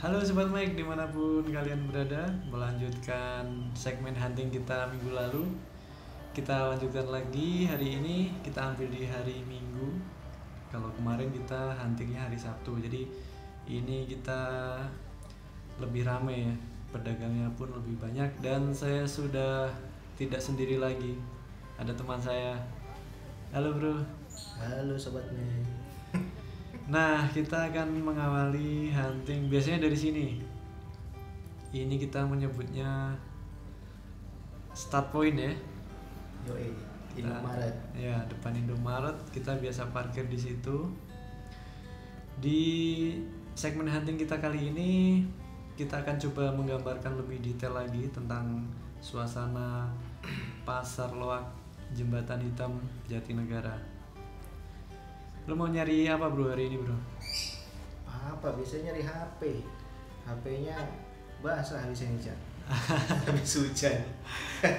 Halo Sobat Mike, dimanapun kalian berada. Melanjutkan segmen hunting kita minggu lalu. Kita lanjutkan lagi hari ini. Kita ambil di hari Minggu. Kalau kemarin kita huntingnya hari Sabtu. Jadi ini kita lebih rame ya, pedagangnya pun lebih banyak. Dan saya sudah tidak sendiri lagi. Ada teman saya. Halo bro. Halo Sobat Mei. Nah, kita akan mengawali hunting biasanya dari sini. Ini kita menyebutnya start point ya. Yoi, Kita, Indomaret. ya, depan Indomaret. Kita biasa parkir di situ. Di segmen hunting kita kali ini, kita akan coba menggambarkan lebih detail lagi tentang suasana pasar loak Jembatan Hitam Jatinegara. Lo mau nyari apa bro hari ini bro? Apa biasanya nyari HP? HP-nya basah habis ini, Cak. Habis hujan.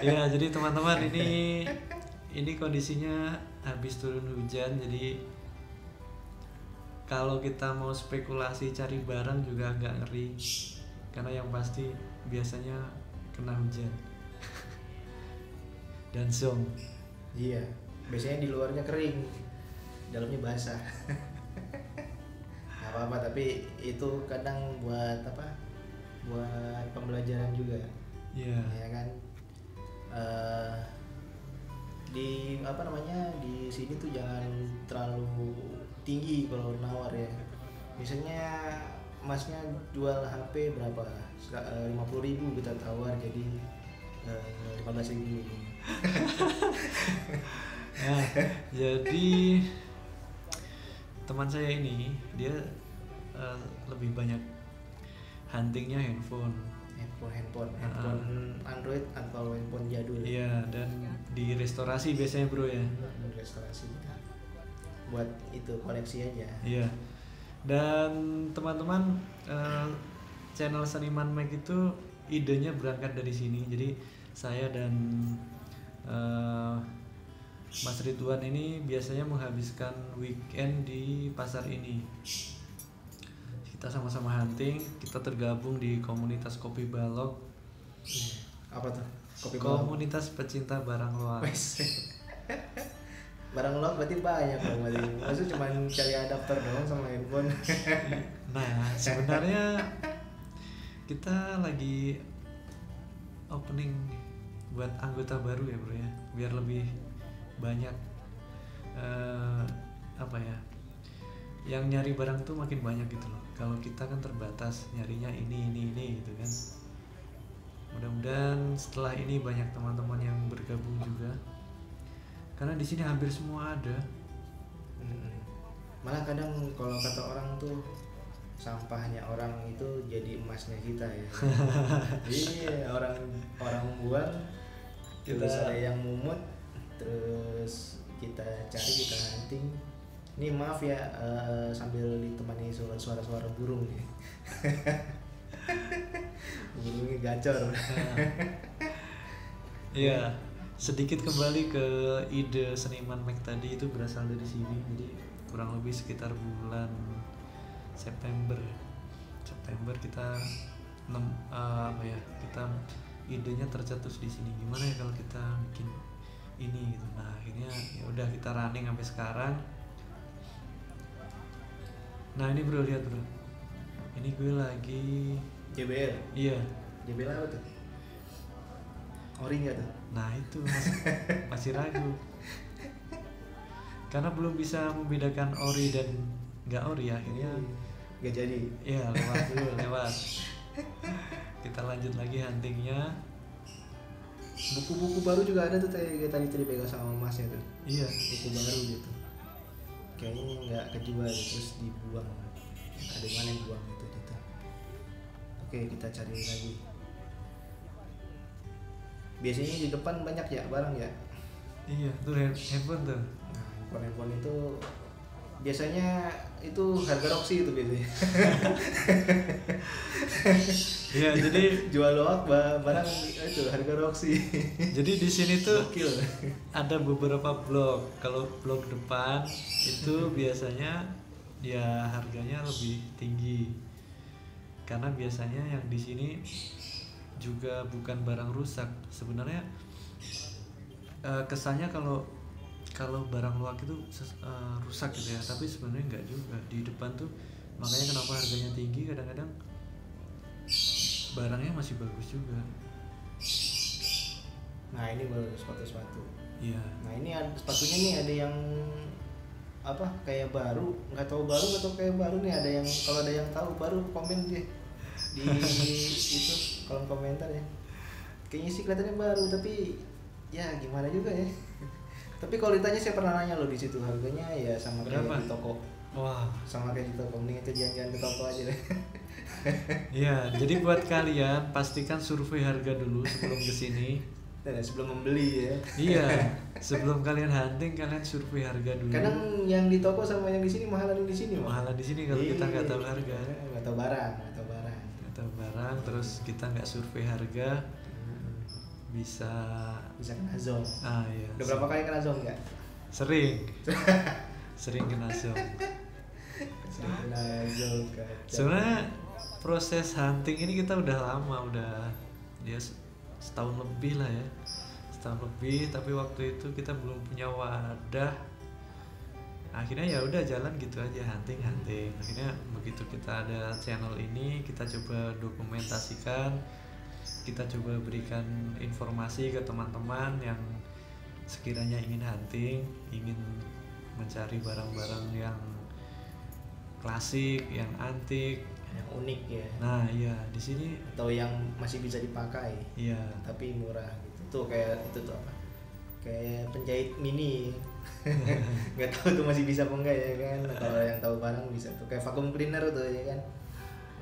Ya, jadi teman-teman ini kondisinya habis turun hujan, jadi kalau kita mau spekulasi cari barang juga agak ngeri karena yang pasti biasanya kena hujan dan zong. Iya, biasanya di luarnya kering, dalamnya basah. Gak apa-apa, tapi itu kadang buat apa? Buat pembelajaran juga. Iya. Ya kan? Di apa namanya, di sini tuh jangan terlalu tinggi kalau nawar ya. Biasanya masnya jual HP berapa? 50.000 kita tawar jadi 15.000. Nah, jadi teman saya ini dia lebih banyak huntingnya handphone. handphone Android atau handphone jadul. Iya, dan di restorasi biasanya bro ya. Restorasi buat itu koleksi aja. Iya. Dan teman-teman, channel Seniman Mike itu idenya berangkat dari sini. Jadi saya dan Mas Ridwan ini biasanya menghabiskan weekend di pasar ini. Kita sama-sama hunting, kita tergabung di komunitas kopi balok. Apa tuh? Kopi balok. Komunitas pecinta barang loak. Barang lo berarti banyak dong, berarti. Maksudnya cuma cari adapter doang sama handphone. Nah, sebenarnya kita lagi opening buat anggota baru ya bro ya, biar lebih banyak apa ya, yang nyari barang tuh makin banyak gitu loh. Kalau kita kan terbatas nyarinya ini gitu kan. Mudah-mudahan setelah ini banyak teman-teman yang bergabung juga, karena di sini hampir semua ada. Malah kadang kalau kata orang tuh sampahnya orang itu jadi emasnya kita ya. Iya, orang buang terus ada yang mumut, terus kita cari, kita hunting. Ini maaf ya, sambil ditemani suara-suara burung nih. Burungnya gacor. Iya, sedikit kembali ke ide Seniman Mike tadi, itu berasal dari sini. Jadi kurang lebih sekitar bulan September kita kita idenya tercetus di sini. Gimana ya kalau kita bikin ini gitu. Nah, akhirnya ya udah kita running sampai sekarang. Nah, ini bro, lihat bro. Ini gue lagi JBL. Iya. JBL apa tuh? Ori nggak tuh? Nah, itu masih ragu. Karena belum bisa membedakan ori dan nggak ori, akhirnya nggak jadi. Iya, lewat. Kita lanjut lagi huntingnya. Buku-buku baru juga ada tuh kayak tadi dipegang sama masnya tuh. Iya. Buku baru gitu. Kayaknya nggak kejual terus dibuang. Ada mana yang buang itu gitu. Oke, kita cari lagi. Biasanya di depan banyak ya barang ya. Iya, tuh handphone tuh. Nah, handphone itu biasanya itu harga Roxy itu biasanya. Iya, jadi jual loak barang itu harga Roxy. jadi di sini tuh Gokil. ada beberapa blok. Kalau blok depan itu biasanya ya harganya lebih tinggi. karena biasanya yang di sini juga bukan barang rusak sebenarnya. Kesannya kalau barang luar itu rusak gitu ya, tapi sebenarnya enggak juga. Di depan tuh makanya kenapa harganya tinggi, kadang-kadang barangnya masih bagus juga. Nah ini baru sepatu. Iya. Nah ini sepatunya nih ada yang apa kayak baru, nggak tahu kayak baru nih. Ada yang, kalau ada yang tahu baru komen dia di itu kolom komentar ya. Kayaknya sih kelihatannya baru, tapi ya gimana juga ya. Tapi kalau ditanya saya pernah nanya loh di situ harganya ya sama berapa? Kayak di toko. Wah, Sama kayak di toko, mending itu jangan ke toko aja deh. iya. Jadi buat kalian pastikan survei harga dulu sebelum kesini. Dan sebelum membeli ya. Iya, sebelum kalian hunting kalian survei harga dulu. Kadang yang di toko sama yang di sini mahalan yang di sini. Mahalan di sini kalau kita nggak tahu harga, nggak tahu barang. terus kita nggak survei harga, bisa kena zong. Iya. Udah berapa kali kena zong nggak? Sering kena zong. Kena zong. Sebenarnya proses hunting ini kita udah lama, udah ya setahun lebih lah ya, tapi waktu itu kita belum punya wadah. Akhirnya ya udah jalan gitu aja, hunting. Akhirnya begitu kita ada channel ini, kita coba dokumentasikan, kita coba berikan informasi ke teman-teman yang sekiranya ingin hunting, ingin mencari barang-barang yang klasik, yang antik, yang unik ya. Nah iya di sini, atau yang masih bisa dipakai. Iya. Tapi murah gitu. Tuh kayak itu tuh apa? Kayak penjahit mini. Nggak tahu tuh masih bisa apa enggak ya kan. Kalau yang tahu barang bisa tuh. Kayak vacuum cleaner tuh ya kan.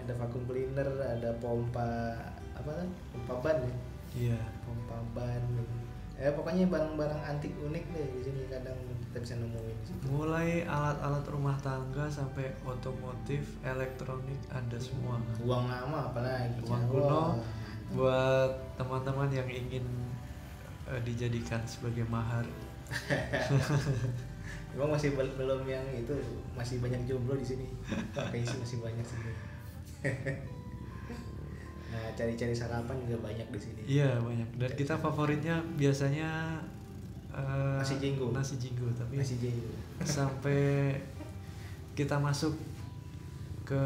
Ada vacuum cleaner, ada pompa apa kan? Pompa ban ya. Iya. Pompa ban. Pokoknya barang-barang antik unik deh di sini kadang kita bisa nemuin di situ. Mulai alat-alat rumah tangga sampai otomotif, elektronik ada semua. Uang lama apalagi. Uang kuno buat teman-teman yang ingin dijadikan sebagai mahar. Emang masih belum yang itu, masih banyak jomblo di sini. Kayaknya sih masih banyak sih. Nah, cari-cari sarapan juga banyak di sini. Iya, banyak. Dan kita favoritnya biasanya nasi jinggo. Tapi nasi jinggo. Sampai kita masuk ke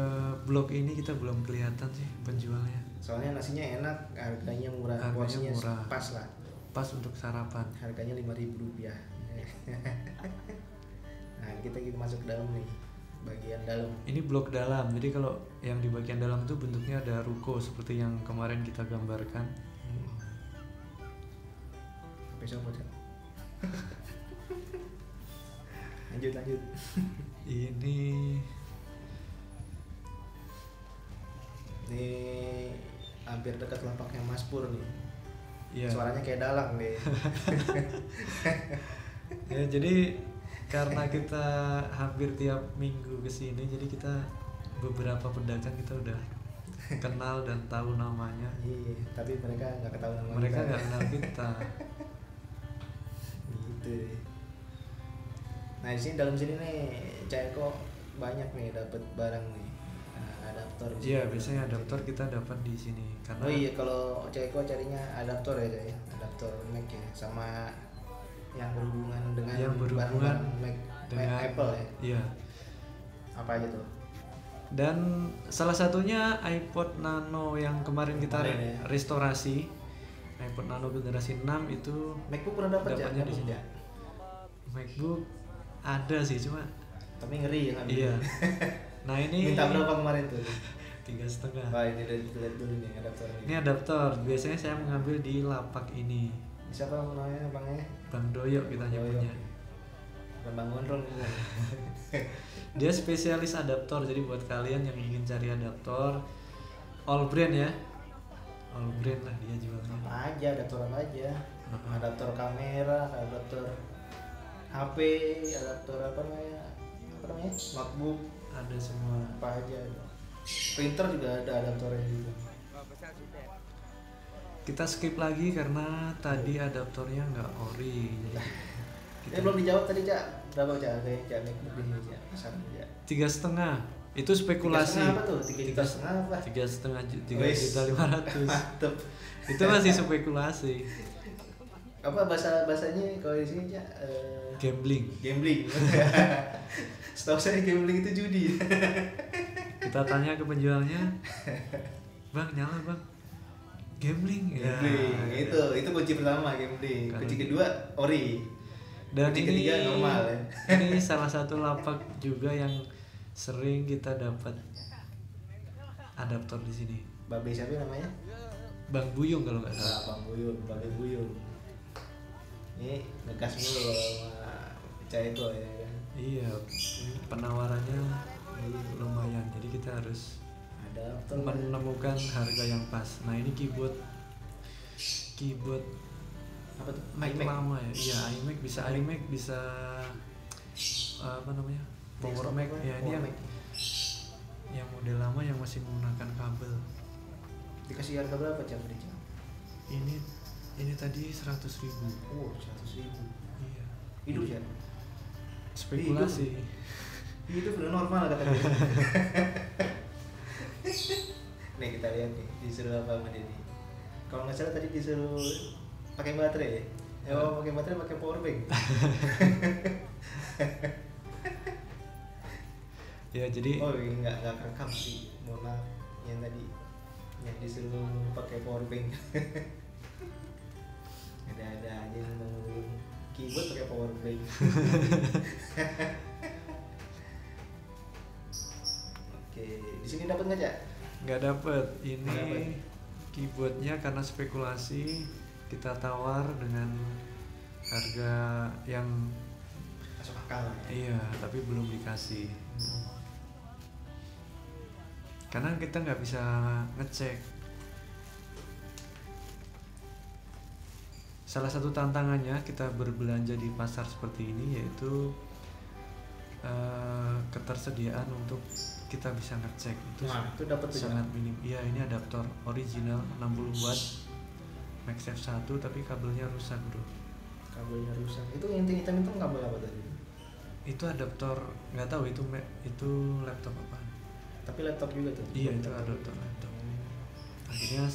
blok ini kita belum kelihatan sih penjualnya. Soalnya nasinya enak, harganya murah, porsinya murah. Pas lah. Pas untuk sarapan. Harganya Rp5.000. Nah, kita masuk ke dalam nih. Bagian dalam. Ini blok dalam. Jadi kalau yang di bagian dalam itu bentuknya ada ruko seperti yang kemarin kita gambarkan. Besok aja. lanjut. Ini hampir dekat lapaknya Mas Pur nih. Iya. Suaranya kayak dalang deh. Ya, jadi karena kita hampir tiap minggu kesini, jadi kita beberapa pedagang kita udah kenal dan tahu namanya. Iya, tapi mereka nggak ketahui nama kita. Mereka nggak kenal kita. Gitu. Nah di sini dalam sini nih, Ceko banyak nih dapat barang nih. Adaptor. Iya, biasanya adaptor kita dapat di sini. Karena oh iya, kalau Ceko carinya adaptor ya, adaptor Mac ya, sama yang berhubungan dengan barang Mac dengan Apple ya. Iya. Apa aja tuh? Dan salah satunya iPod Nano yang kemarin kita restorasi. iPod Nano generasi 6 itu. MacBook pernah dapatnya di sini. MacBook ada sih, cuma tapi ngeri ya kan. Iya. Nah ini minta berapa kemarin tuh? 3,5. Wah, ini lihat dulu nih adaptor ini. Ini adaptor. Biasanya saya mengambil di lapak ini. Siapa namanya abangnya? Bang Doyok kita nyebutnya. Bang Gondrong. Dia spesialis adaptor. Jadi buat kalian yang ingin cari adaptor, all brand ya. All brand lah dia jualnya. Apa aja, adaptor apa aja? Adaptor kamera, adaptor HP, adaptor apa namanya? MacBook, ada semua. Apa aja. Printer juga ada adaptornya gitu. Kita skip lagi karena tadi adaptornya nggak ori. Jadi kita belum dijawab tadi, Cak. Berapa, Cak? Harganya Cak MacBook ini, Cak? Pesan, Cak. 3,5. Itu spekulasi. 3,5 apa tuh? 3,5 juta apa? 3,5 juta 3,5 juta. Mantep. Itu masih spekulasi. Apa bahasanya kalau di sini ya? Gambling. Gambling. Setahu saya gambling itu judi. Kita tanya ke penjualnya, bang nyala bang, gambling. Gambling itu kunci pertama gambling. Kunci kedua ori. Dan kunci ini ketiga normal ya. Ini salah satu lapak juga yang sering kita dapat adaptor di sini. Babe siapa namanya? Bang Buyung kalau nggak salah. Bang Buyung, Babe Buyung. Ini ngegas mulu sama percaya itu ya kan. Iya, penawarannya lumayan. Jadi kita harus ada menemukan harga yang pas. Nah ini keyboard apa tuh? Mac lama ya. Iya, iMac bisa apa namanya? Power Mac. Ya ini yang model lama yang masih menggunakan kabel. Dikasih harga berapa jam ini? Ini tadi 100.000. Oh, 100.000. Iya. Hidup ya? Spekulasi. Hidup udah normal kata dia. Nih kita lihat nih disuruh apa sama dia nih. Kalau nggak salah tadi disuruh pakai baterai. Pakai baterai pakai power bank. Ya jadi. Oh ini nggak rekam sih. Mohon maaf yang tadi yang disuruh pakai power bank. Ada aja yang ngomongin keyboard pakai power bank. Oke, di sini dapat nggak, Cak? Nggak dapat. Ini keyboardnya karena spekulasi kita tawar dengan harga yang masuk akal. Iya, tapi belum dikasih. Karena kita nggak bisa ngecek. Salah satu tantangannya kita berbelanja di pasar seperti ini yaitu ketersediaan untuk kita bisa ngecek itu, itu dapat sangat minim. Iya, ini adaptor original 60 watt MagSafe 1 tapi kabelnya rusak, bro. Kabelnya rusak. Itu yang hitam itu kabel apa tadi? Itu adaptor, nggak tahu itu laptop apa. Tapi laptop juga tuh. Iya, itu adaptor laptop. Akhirnya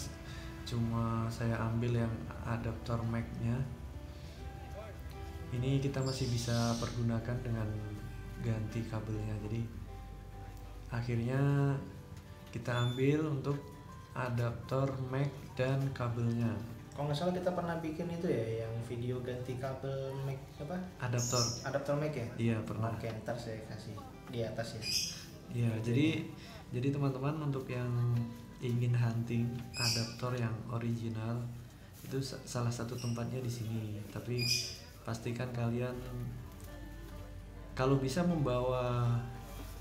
cuma saya ambil yang adaptor Mac-nya. Ini kita masih bisa pergunakan dengan ganti kabelnya. Jadi akhirnya kita ambil untuk adaptor Mac dan kabelnya. Kalau nggak salah kita pernah bikin itu ya, yang video ganti kabel Mac apa? Adaptor Mac ya? Iya, pernah. Oke, ntar saya kasih di atas ya. Iya, jadi teman-teman untuk yang ingin hunting adaptor yang original itu salah satu tempatnya di sini. Tapi pastikan kalian kalau bisa membawa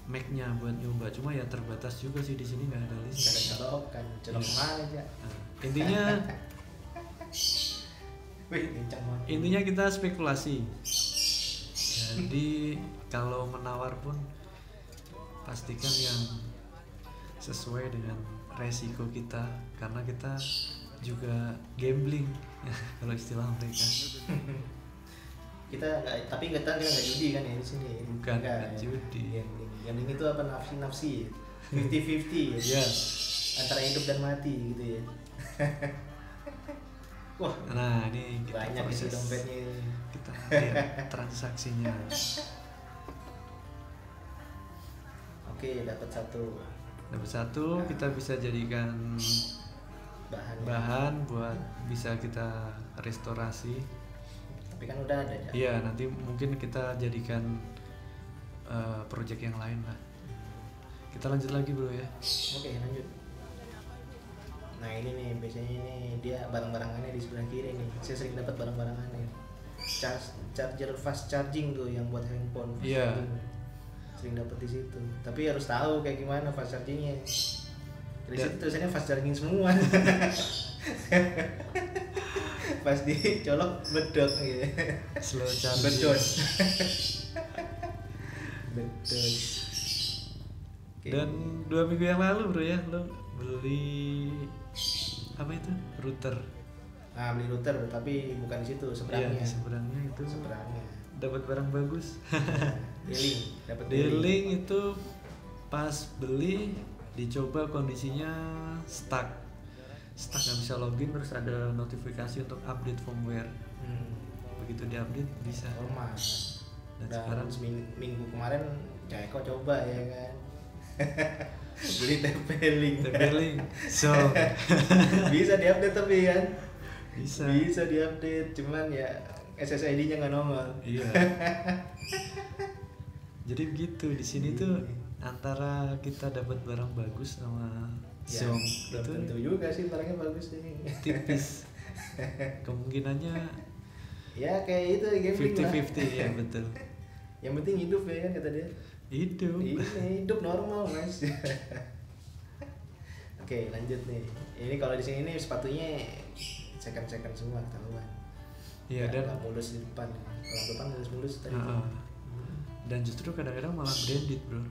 Mac-nya buat nyoba. Cuma ya terbatas juga sih di sini, nggak ada list. Nggak ada colokan, colok mana aja. Nah, intinya kita spekulasi. Jadi kalau menawar pun pastikan yang sesuai dengan resiko kita, karena kita juga gambling kalau istilah mereka. Kita nggak judi kan ya di sini. Bukan judi. Gambling itu apa, nafsi 50-50 ya. Yes. Antara hidup dan mati gitu ya. Wah, nah ini kita banyak isi dompetnya. Kita lihat transaksinya. Oke, dapat satu. Kita bisa jadikan bahan buat bisa kita restorasi. Tapi kan udah ada. Iya, nanti mungkin kita jadikan project yang lain lah. Kita lanjut lagi, bro ya. Oke, lanjut. Nah ini nih, biasanya ini dia barang-barangannya di sebelah kiri nih. Saya sering dapat barang-barangannya. Charger fast charging tuh yang buat handphone. Iya. Sering dapat di situ. Tapi harus tahu kayak gimana fast chargingnya. Di situ tulisannya fast charging semua. Pas dicolok bedok gitu. Slow charging. Bedos. Dan 2 minggu yang lalu, bro ya, lo beli apa itu? Router. Nah, beli router tapi bukan di situ, seberangnya. Iya, seberangnya itu. Seberangnya. Dapat barang bagus. D-Link, dapat D-Link itu pas beli dicoba kondisinya stuck nggak bisa login, terus ada notifikasi untuk update firmware. Begitu diupdate bisa normal. dan Dan sekarang minggu kemarin Ceko coba ya kan. Beli TP-Link. so Bisa diupdate tapi kan. bisa Diupdate, cuman ya SSID-nya nggak nongol. iya. Jadi begitu di sini tuh antara kita dapat barang bagus sama Ya, Xiaomi belum itu tentu juga sih barangnya bagus nih. tipis kemungkinannya Ya kayak itu gambling lah. 50-50 ya betul. Yang penting hidup ya kan kata dia. Hidup. Ini hidup normal mas. Oke lanjut nih. Ini kalau di sini nih sepatunya second semua ketahuan. Iya dan nggak mulus di depan. Kalau depan mulus tadi. Dan justru kadang-kadang malah branded bro.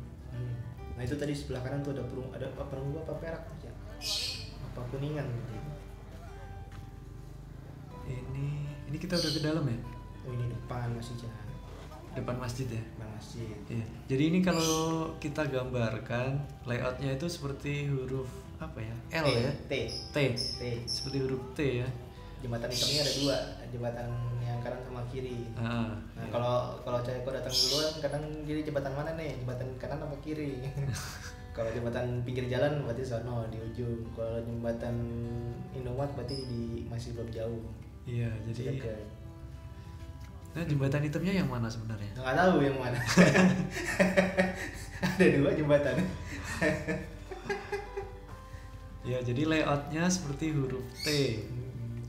Nah itu tadi sebelah kanan tuh ada perunggu apa perak ya? Apa kuningan gitu. Ini kita udah ke dalam ya? Oh ini depan masih jalan. Depan masjid ya? Depan masjid. Iya. Jadi ini kalau kita gambarkan layoutnya itu seperti huruf apa ya? L ya? T. Seperti huruf T ya. Jembatan hitamnya ada 2, jembatan yang kanan sama kiri. Nah iya. kalau Ceko datang duluan kadang jadi jembatan mana nih? Jembatan kanan apa kiri? Kalau jembatan pinggir jalan berarti sono di ujung. Kalau jembatan Indomaret berarti masih belum jauh. Iya, jadi nah jembatan hitamnya yang mana sebenarnya? Nggak tahu yang mana. Ada 2 jembatan. Ya, jadi layoutnya seperti huruf T.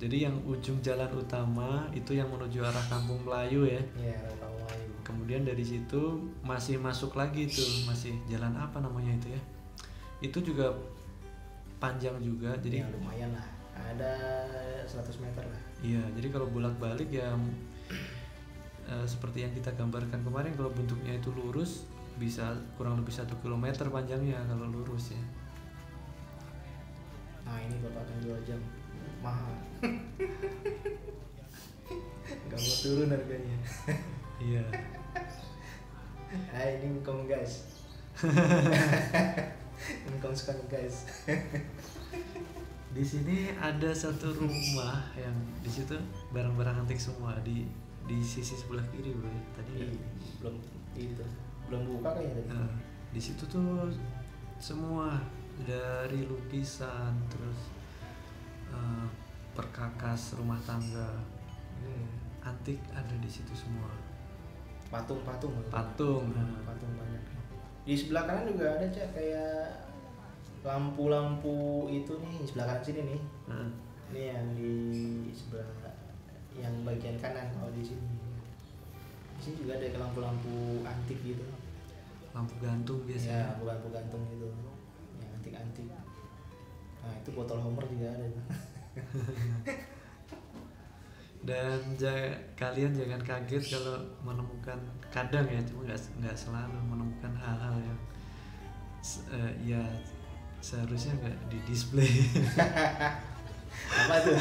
Jadi yang ujung jalan utama itu yang menuju arah Kampung Melayu ya. Iya, Kampung Melayu. Kemudian dari situ masih masuk lagi tuh, masih jalan apa namanya itu ya? Itu juga panjang juga, jadi ya, lumayan lah. Ada 100 meter lah. Iya, jadi kalau bolak-balik ya seperti yang kita gambarkan kemarin, kalau bentuknya itu lurus bisa kurang lebih 1 kilometer panjangnya kalau lurus ya. Nah ini bapak akan 2 jam mahal. Gak mau turun harganya. Iya. Ini ngkong guys. Ngkong sekarang guys. Di sini ada satu rumah yang di situ barang-barang antik semua di sisi sebelah kiri bro. Tadi belum buka kayaknya tadi. Di situ tuh semua dari lukisan terus perkakas rumah tangga antik ada di situ semua. Patung. Patung Banyak. Di sebelah kanan juga ada Cak kayak lampu-lampu itu nih sebelah kanan sini nih. Ini yang di sebelah yang bagian kanan kalau di sini. Di sini juga ada lampu-lampu antik gitu. Lampu gantung biasanya. Ya, lampu gantung gitu. Yang antik-antik. Nah, itu botol Homer juga ada. Dan kalian jangan kaget kalau menemukan, kadang ya, cuma nggak selalu menemukan hal-hal yang ya seharusnya nggak di display. Apa tuh?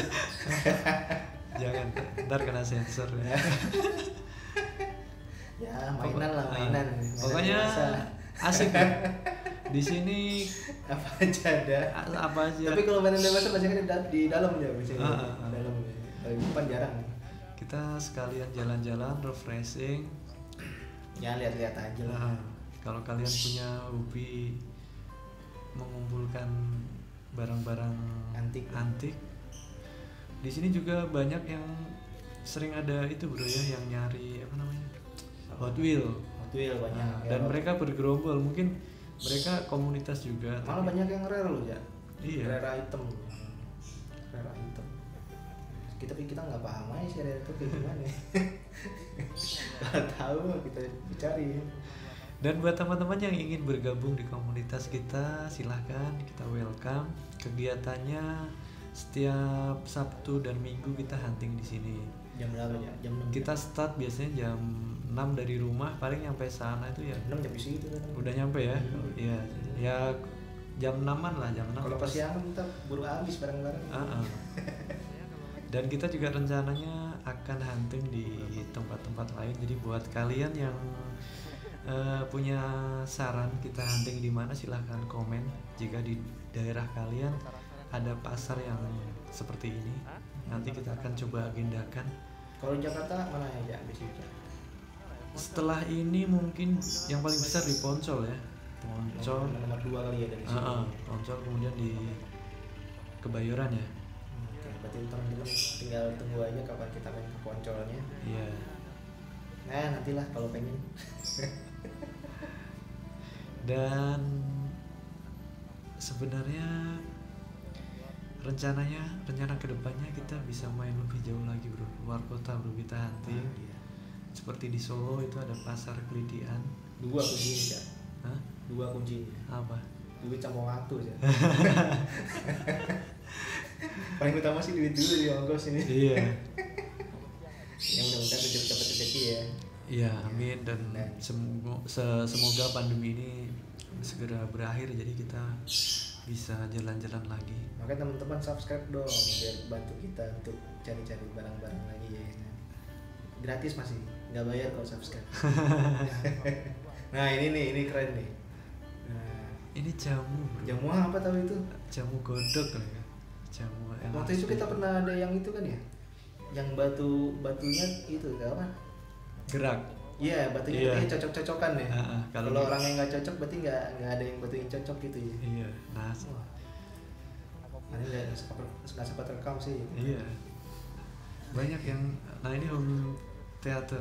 Jangan, ntar kena sensor ya. Ya mainan. Pokoknya asik ya. Di sini apa aja ada. Apa aja. Tapi kalau mainan dewasa biasanya di dalam ya biasanya. Dalam. Di depan jarang. Kita sekalian jalan-jalan, refreshing. Ya lihat-lihat aja lah. Kalau kalian punya hobi mengumpulkan barang-barang antik, di sini juga banyak yang sering ada itu bro ya, yang nyari apa namanya, Hot Wheel banyak. Dan mereka bergerombol, mungkin mereka komunitas juga. Malah banyak yang rare loh ya. Iya. Rare item. Tapi kita nggak paham aja sih rare itu kayak gimana. Kalau tahu kita cari. Dan buat teman-teman yang ingin bergabung di komunitas kita, silahkan, kita welcome. Kegiatannya setiap Sabtu dan Minggu kita hunting di sini. Jam berapa ya? Jam 6. Kita start biasanya jam 6 dari rumah, paling nyampe sana itu ya 6 jam segitu kan. Udah nyampe ya? Iya. Ya jam 6-an lah, jam 6. Kalau pas siang kita buru habis bareng-bareng. Dan kita juga rencananya akan hunting di tempat-tempat lain. Jadi buat kalian yang punya saran kita hunting di mana, silahkan komen. Jika di daerah kalian ada pasar yang seperti ini, nanti kita akan coba agendakan. Kalau Jakarta mana ya biasanya? Setelah ini mungkin yang paling besar di Poncol ya, Poncol nomor 2 kali ya dari sini. Poncol, kemudian di Kebayoran ya. Oke, berarti teman-teman tinggal tunggu aja kapan kita main ke Poncolnya. Iya. Nah, nantilah kalau pengen. Dan sebenarnya rencana kedepannya kita bisa main lebih jauh lagi bro, luar kota bro, kita hunting. Iya. Seperti di Solo itu ada pasar Kelidian. 2 kuncinya, Cak. Hah? 2 kuncinya. Apa? Duit sama waktu, Cak. Paling utama sih duit dulu di ongkos ini. Iya. Yang mudah-mudahan dapat rezeki ya. Iya, amin. Dan semoga pandemi ini segera berakhir, jadi kita bisa jalan-jalan lagi. Makanya teman-teman subscribe dong biar bantu kita untuk cari-cari barang-barang lagi ya. Gratis masih, nggak bayar kalau subscribe. Nah ini keren nih. Nah, ini jamu bro. jamu apa tahu itu? Jamu godok lah ya. Jamu Waktu itu kita pernah ada yang itu kan ya, yang batunya itu apa? Gerak. Iya, batunya Iya. katanya cocok-cocokan ya. Kalau Kalau orang yang nggak cocok berarti nggak ada yang batu yang cocok gitu ya. Iya. Nah, Wah. Ini nggak sempat rekam sih. iya. Banyak yang, nah ini home theater.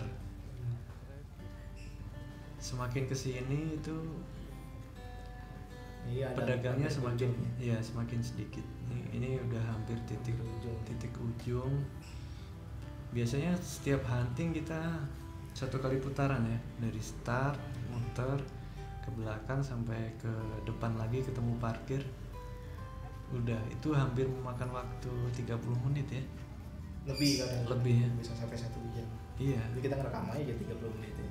Semakin kesini itu Iya, ada pedagangnya ada semakin, ujungnya. ya semakin sedikit. Ini udah hampir titik ujung. Biasanya setiap hunting kita 1 kali putaran ya, dari start muter ke belakang sampai ke depan lagi ketemu parkir. Udah, itu hampir memakan waktu 30 menit ya. Lebih kan? Lebih ya. Bisa sampai 1 jam. Iya. Jadi kita ngerekam aja 30 menit ya.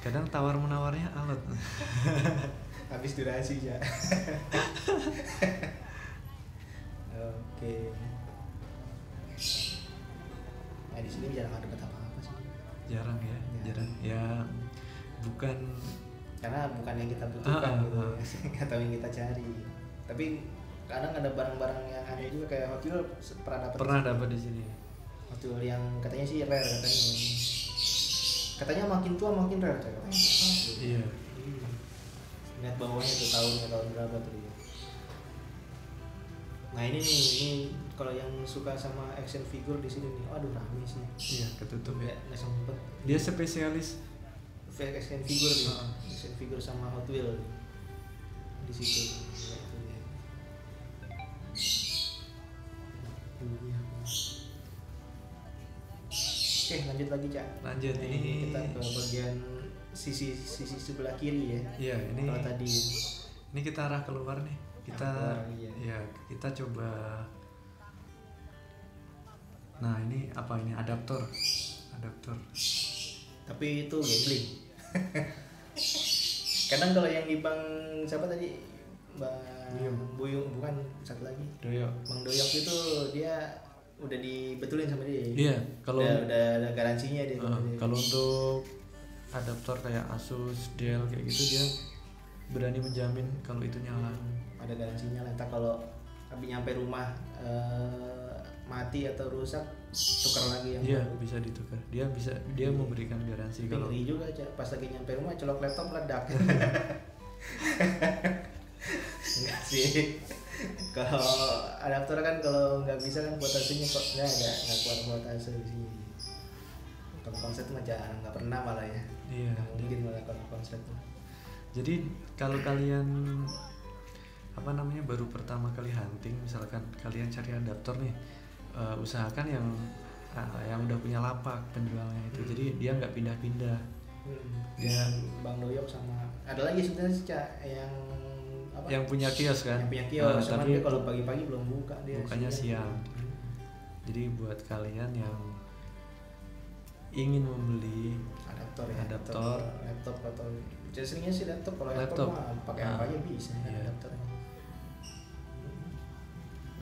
Kadang tawar menawarnya alot. Habis durasi ya. Oke. Nah di sini jarang ada apa-apa sih. Jarang ya, jarang. Ya bukan, Karena bukan yang kita butuhkan gitu ya. Atau yang kita cari. Tapi kadang ada barang-barang yang aneh juga kayak Hot Wheels pernah dapat di sini. Hot Wheels yang katanya sih rare katanya. Katanya makin tua makin rare katanya. Iya. Lihat bawahnya tuh tahun berapa tuh ya. Nah ini kalau yang suka sama action figure di sini nih, aduh rame sih. Iya, ketutup ya. Nggak sempet. Dia spesialis Action figure nih, action figure sama Hot Wheels di situ. Oke lanjut lagi Cak. Lanjut, Nah, ini kita ke bagian sisi sebelah kiri ya. Iya, ini Kalau tadi ini kita arah keluar nih. Kita Arah keluar, iya. ya kita coba. Nah, ini apa ini? Adaptor. tapi itu gambling. Kadang kalau yang di Bang siapa tadi? Buyung bukan satu lagi. Doyok. Bang Doyok itu dia udah dibetulin sama dia. Iya, kalau udah ada garansinya dia. kalau untuk adaptor kayak Asus, Dell kayak gitu dia berani menjamin kalau itu nyala. Ada garansinya lah. Entah kalau habis nyampe rumah mati atau rusak tukar lagi yang Iya, baru. bisa ditukar. Dia memberikan garansi Tapi kalau ngeri juga Cak. Pas lagi nyampe rumah colok laptop meledak. Enggak sih. Kalau adaptor kan kalau nggak bisa kan voltasenya kok nggak kuat voltase di sini. Kalau konslet mah jarang, nggak pernah malah ya. iya. Nggak mungkin malah kalau konslet tuh. Jadi kalau kalian baru pertama kali hunting, misalkan kalian cari adaptor nih, usahakan yang udah punya lapak penjualnya itu. Jadi dia nggak pindah-pindah. Yang Bang Doyok sama ada lagi sebenarnya sih Cak yang apa? Yang punya kios kan? Yang punya kios, cuman tapi dia kalau pagi-pagi belum buka dia. bukanya siang. Jadi buat kalian yang ingin membeli Adaptor ya. Adaptor. Laptop atau seringnya sih laptop. Kalau Laptop. laptop mah pakai apa aja bisa kan Iya. adaptornya.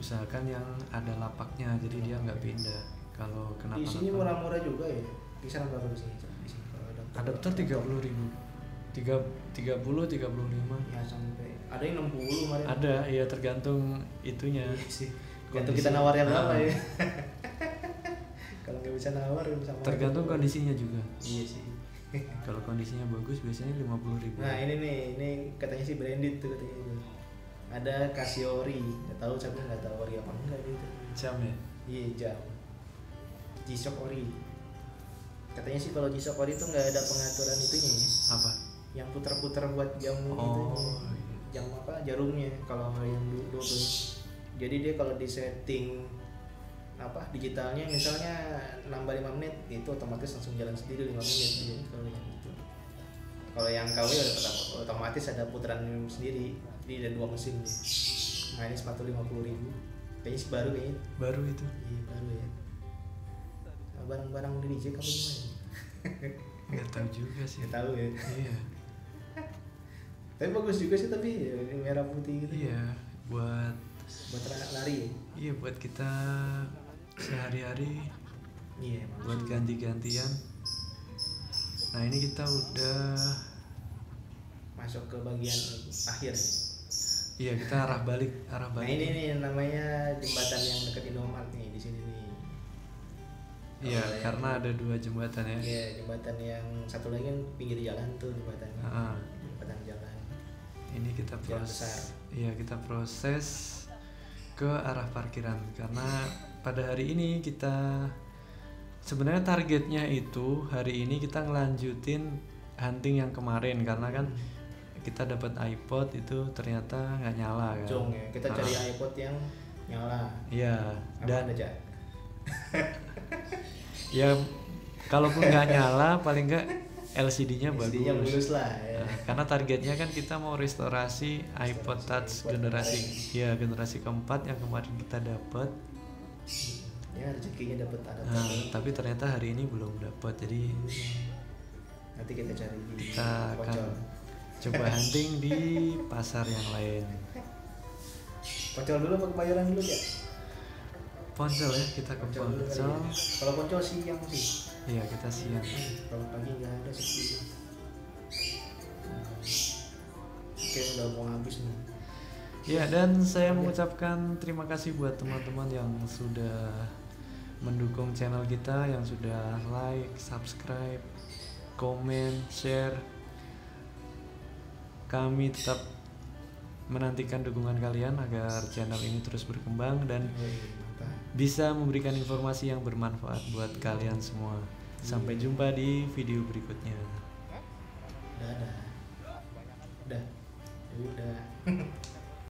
usahakan yang ada lapaknya, jadi dia nggak pindah kalau Di sini kenapa-napa. murah-murah juga ya. Kisaran berapa di sini Cak? Di sini kalau adaptor. adaptor 30.000, 30-35. Ya sampai ada yang 60 kemarin. Ada, ya tergantung itunya. Iya sih. Tergantung kita nawarnya berapa ya. Kalau nggak bisa nawar sama tergantung aja. kondisinya juga. Iya sih. Kalau kondisinya bagus biasanya 50.000. Nah ini katanya sih branded tuh katanya itu. Ada Casio Ori, nggak tahu siapa nggak tahu Ori apa enggak gitu. Jam ya. Iya jam. G-Shock Ori. Katanya sih kalau G-Shock Ori itu nggak ada pengaturan itunya ya. Apa? Yang putar-putar buat jam itu. Iya. Jam apa? Jarumnya kalau yang double. Jadi dia kalau di setting apa digitalnya misalnya nambah 5 menit itu otomatis langsung jalan sendiri 5 menit ya, kalau yang itu. Kalau yang KW udah otomatis ada putaran sendiri. Jadi ada 2 mesin nih. Nah ini sepatu 50.000. Kayaknya sih baru kayaknya. Baru itu. Iya baru ya. Nah, barang-barang di DJ kamu gimana? Nggak tahu juga sih. Nggak tahu ya. Iya. Tapi bagus juga sih tapi ya, merah putih gitu. Iya, buat Lari ya. iya buat kita sehari-hari, Iya emang. buat ganti-gantian. Nah ini kita udah, Masuk ke bagian akhir. iya kita arah balik. Nah ini nih namanya jembatan yang dekat Indomaret nih di sini nih. Iya, Kalau karena ada 2 jembatan ya. Iya jembatan yang satu lagi kan pinggir jalan tuh jembatannya. Ah. Jembatan jalan. Ini kita Jalan proses. besar. Iya kita proses ke arah parkiran karena pada hari ini kita sebenarnya targetnya itu hari ini kita ngelanjutin hunting yang kemarin karena kan kita dapat iPod itu ternyata nggak nyala kan. Jong ya. Kita cari iPod yang nyala. Iya, Apa dan ada Cak? ya kalaupun nggak nyala paling nggak LCD-nya bagus. LCD-nya bagus lah ya. Nah, karena targetnya kan kita mau restorasi iPod Touch generasi keempat yang kemarin kita dapat. Ya rezekinya dapat ada. Nah, tapi ternyata hari ini belum dapat. Jadi Nanti kita cari di kita akan Pocol. coba hunting di pasar yang lain. Pocol dulu apa Kebayoran dulu ya? Ponsel ya, kita ke Pocol dulu kali Ponsel. ya. Kalau Pocol siang sih. Iya, kita siang. Kalau pagi nggak ada sih. Oke udah mau habis nih. Ya, dan saya mengucapkan terima kasih buat teman-teman yang sudah mendukung channel kita, yang sudah like, subscribe, komen, share. Kami tetap menantikan dukungan kalian agar channel ini terus berkembang dan Mantap. bisa memberikan informasi yang bermanfaat buat kalian semua. Sampai jumpa di video berikutnya. Udah. Udah.